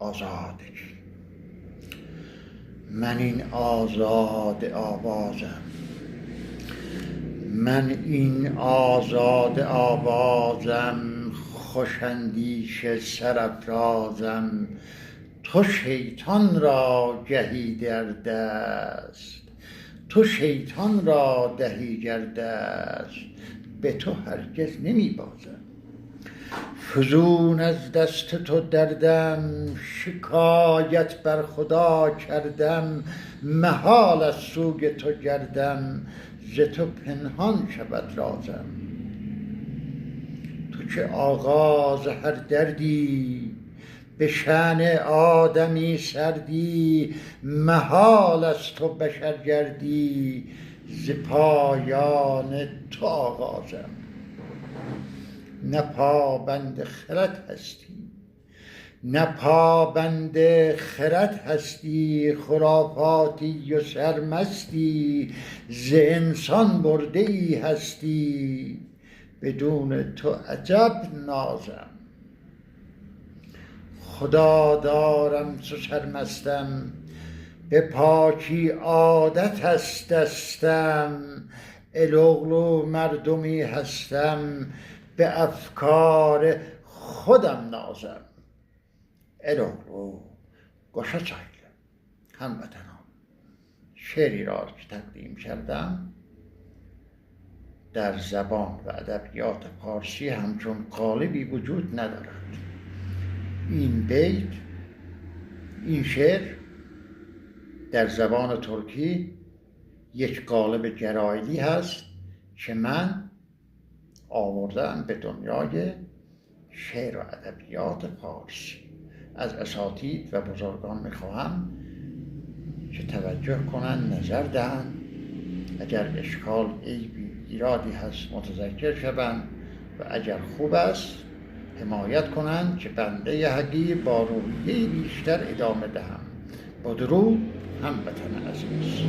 آزادگی. من این آزاد آوازم، من این آزاد آوازم، خوش اندیشه سرافرازم. تو شیطان را جهی در دست، تو شیطان را دهی گر دست، به تو هرگز نمی بازم. فزون از دست تو دردم، شکایت بر خدا کردم. محال از سوی تو گردم، ز تو پنهان شود رازم. تو که آغاز هر دردی، به شأن آدمی سردی. محال از تو بشر گردی، ز پایان تو آغازم. نه پابند خرد هستی، نه پابند خرد هستی. خرافاتی و سرمستی، ز انسان برده ای هستی. بدون تو عجب نازم. خدا دارم چو سرمستم، به پاکی عادت است دستم. الوغلو مردمی هستم، به افکار خودم نازم. الوغلو گوشه چایل هموطنان، شعری را که تقدیم کردم در زبان و ادبیات فارسی همچون قالبی وجود ندارد. این بیت، این شعر در زبان ترکی یک قالب جرایلی هست که من آوردم به دنیای شعر و ادبیات فارسی. از اساتید و بزرگان میخواهم که توجه کنند، نظر دهند، اگر اشکال عیبی ایرادی هست متذکر شوند و اگر خوب است حمایت کنند که بنده حقیر با روحیه بیشتر ادامه دهم. با درود هموطن عزیز.